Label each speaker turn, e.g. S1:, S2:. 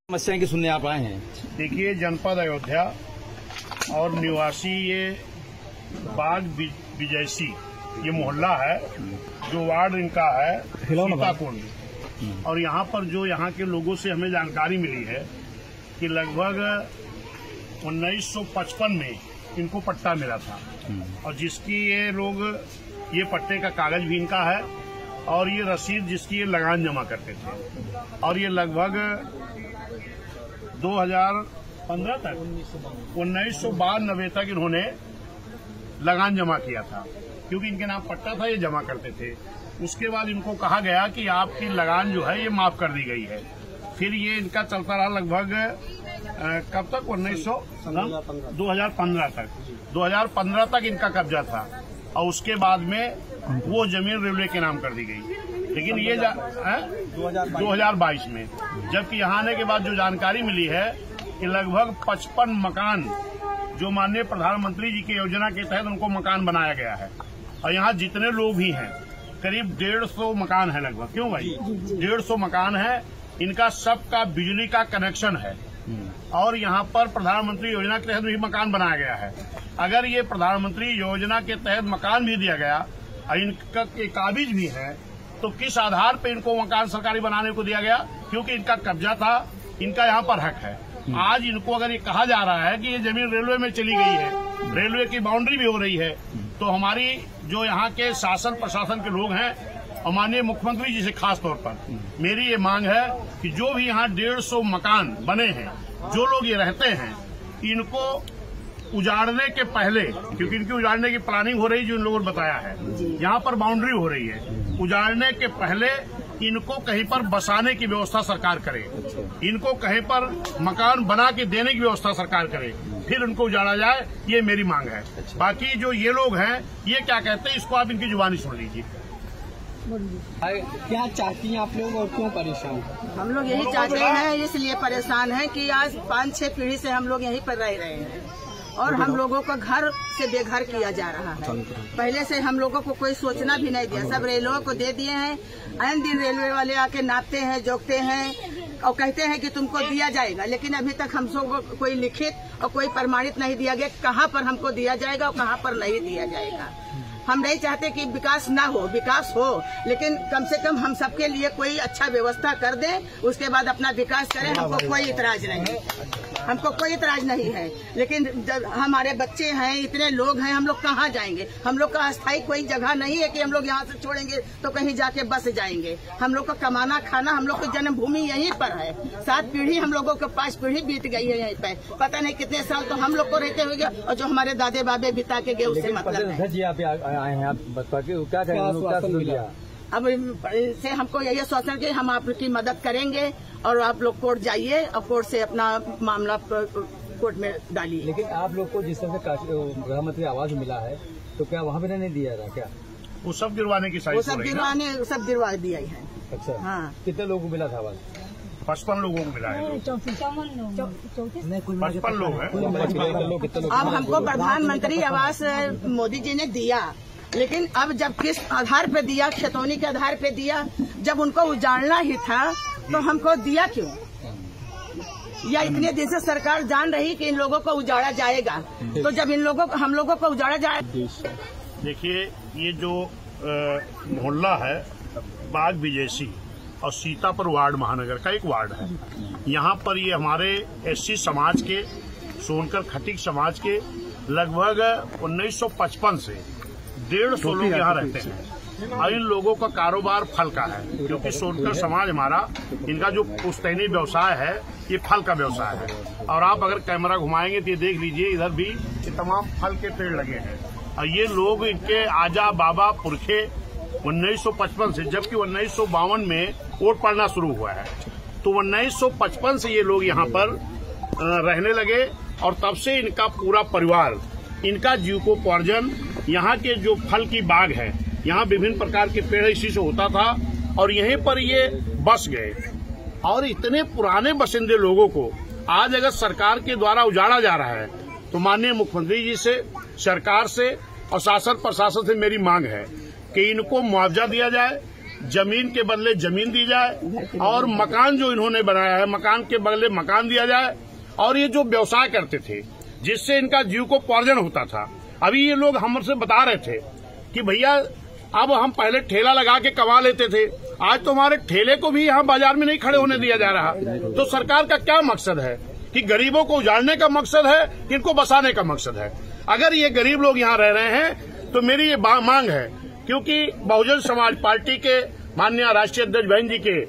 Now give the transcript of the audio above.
S1: समस्याएं की सुनने आप आए हैं।
S2: देखिए, जनपद अयोध्या और निवासी ये बाग विजयसी ये मोहल्ला है, जो वार्ड इनका है सीताकुंड। और यहाँ पर जो यहाँ के लोगों से हमें जानकारी मिली है कि लगभग 1955 में इनको पट्टा मिला था, और जिसकी ये पट्टे का कागज भी इनका है और ये रसीद जिसकी ये लगान जमा करते थे। और ये लगभग 2015 तक 1992 तक इन्होंने लगान जमा किया था, क्योंकि इनके नाम पट्टा था, ये जमा करते थे। उसके बाद इनको कहा गया कि आपकी लगान जो है ये माफ कर दी गई है। फिर ये इनका चलता रहा लगभग कब तक 2015 तक इनका कब्जा था, और उसके बाद में वो जमीन रेलवे के नाम कर दी गई। लेकिन ये 2022 में, जबकि यहाँ आने के बाद जो जानकारी मिली है कि लगभग 55 मकान जो माननीय प्रधानमंत्री जी की योजना के तहत उनको मकान बनाया गया है। और यहाँ जितने लोग भी हैं करीब 150 मकान है लगभग। क्यों भाई? 150 मकान है। इनका सबका बिजली का कनेक्शन है, और यहाँ पर प्रधानमंत्री योजना के तहत भी मकान बनाया गया है। अगर ये प्रधानमंत्री योजना के तहत मकान भी दिया गया और इनका काबिज भी है, तो किस आधार पर इनको मकान सरकारी बनाने को दिया गया? क्योंकि इनका कब्जा था, इनका यहाँ पर हक है। आज इनको अगर ये कहा जा रहा है कि ये जमीन रेलवे में चली गई है, रेलवे की बाउंड्री भी हो रही है, तो हमारी जो यहाँ के शासन प्रशासन के लोग हैं और माननीय मुख्यमंत्री जी से खास तौर पर मेरी ये मांग है कि जो भी यहाँ 150 मकान बने हैं, जो लोग ये रहते हैं, इनको उजाड़ने के पहले, क्योंकि इनकी उजाड़ने की प्लानिंग हो रही है, जो इन लोगों ने बताया है, यहाँ पर बाउंड्री हो रही है, उजाड़ने के पहले इनको कहीं पर बसाने की व्यवस्था सरकार करे, इनको कहीं पर मकान बना के देने की व्यवस्था सरकार करे, फिर उनको उजाड़ा जाए। ये मेरी मांग है। बाकी जो ये लोग हैं ये क्या कहते हैं, इसको आप इनकी जुबानी सुन लीजिए।
S3: क्या चाहती हैं आप लोग और क्यों परेशान?
S4: हम लोग यही चाहते हैं, इसलिए परेशान हैं कि आज 5-6 पीढ़ी से हम लोग यहीं पर रह रहे हैं और हम लोगों को घर से बेघर किया जा रहा है। पहले से हम लोगों को कोई सोचना भी नहीं दिया, सब रेलवे को दे दिए हैं। आए दिन रेलवे वाले आके नापते हैं, जोखते हैं और कहते हैं कि तुमको दिया जाएगा, लेकिन अभी तक हम सबको कोई लिखित और कोई प्रमाणित नहीं दिया गया कहाँ पर हमको दिया जाएगा और कहाँ पर नहीं दिया जाएगा। हम नहीं चाहते कि विकास ना हो, विकास हो, लेकिन कम से कम हम सबके लिए कोई अच्छा व्यवस्था कर दें, उसके बाद अपना विकास करें। हमको कोई इतराज नहीं है, लेकिन जब हमारे बच्चे हैं, इतने लोग हैं, हम लोग कहाँ जाएंगे? हम लोग का अस्थायी कोई जगह नहीं है कि हम लोग यहाँ से छोड़ेंगे तो कहीं जाके बस जाएंगे। हम लोग का कमाना खाना, हम लोग की जन्मभूमि यहीं पर है। 7 पीढ़ी हम लोगों को 5 पीढ़ी बीत गई है यहीं पे, पता नहीं कितने साल तो हम लोग को रहते हुए गए, और जो हमारे दादे बाबे बिता के गए उससे मतलब है।
S3: आए हैं आप बता के क्या कहेंगे?
S4: अब से हमको यही आश्वासन कि हम आपकी मदद करेंगे और आप लोग कोर्ट जाइए और कोर्ट से अपना मामला कोर्ट में डालिए।
S3: लेकिन आप लोग को जिस तरह से प्रधानमंत्री आवास मिला है, तो क्या वहाँ पे नहीं दिया रहा? क्या
S2: वो सब गिरवाने की साइड?
S4: सब गिरवा दिया है।
S3: अच्छा,
S4: हाँ।
S3: कितने लोगों को मिला था आवास?
S2: 55 लोगों को मिला है। 55 लोग हैं।
S4: अब हमको प्रधानमंत्री आवास मोदी जी ने दिया, लेकिन अब जब किस आधार पे दिया? खतौनी के आधार पे दिया। जब उनको उजाड़ना ही था तो हमको दिया क्यों? या इतने दिन से सरकार जान रही कि इन लोगों को उजाड़ा जाएगा, तो जब हम लोगों को उजाड़ा जाए।
S2: देखिए, ये जो मोहल्ला है बाग विजयसी और सीतापुर वार्ड महानगर का एक वार्ड है। यहाँ पर ये हमारे SC समाज के, सोनकर खटीक समाज के लगभग 1955 से 150 लोग यहाँ रहते हैं। और इन लोगों का कारोबार फल का है, क्योंकि सोनकर समाज हमारा, इनका जो पुश्तैनी व्यवसाय है ये फल का व्यवसाय है। और आप अगर कैमरा घुमाएंगे तो ये देख लीजिए, इधर भी ये तमाम फल के पेड़ लगे हैं। और ये लोग, इनके आजा बाबा पुरखे 1955 से, जबकि 1952 में वोट पड़ना शुरू हुआ है, तो 1955 से ये लोग यहाँ पर रहने लगे। और तब से इनका पूरा परिवार, इनका जीविकोपार्जन यहाँ के जो फल की बाग है, यहाँ विभिन्न प्रकार के पेड़ इसी से होता था, और यहीं पर ये बस गए। और इतने पुराने बसिंदे लोगों को आज अगर सरकार के द्वारा उजाड़ा जा रहा है, तो माननीय मुख्यमंत्री जी से, सरकार से और शासन प्रशासन से मेरी मांग है कि इनको मुआवजा दिया जाए, जमीन के बदले जमीन दी जाए और मकान जो इन्होंने बनाया है मकान के बदले मकान दिया जाए। और ये जो व्यवसाय करते थे जिससे इनका जीव को पार्जन होता था, अभी ये लोग हमसे बता रहे थे कि भैया अब हम पहले ठेला लगा के कमा लेते थे, आज तो हमारे ठेले को भी यहाँ बाजार में नहीं खड़े होने दिया जा रहा। तो सरकार का क्या मकसद है कि गरीबों को उजाड़ने का मकसद है कि इनको बसाने का मकसद है? अगर ये गरीब लोग यहाँ रह रहे हैं तो मेरी ये मांग है, क्योंकि बहुजन समाज पार्टी के माननीय राष्ट्रीय अध्यक्ष बहन जी के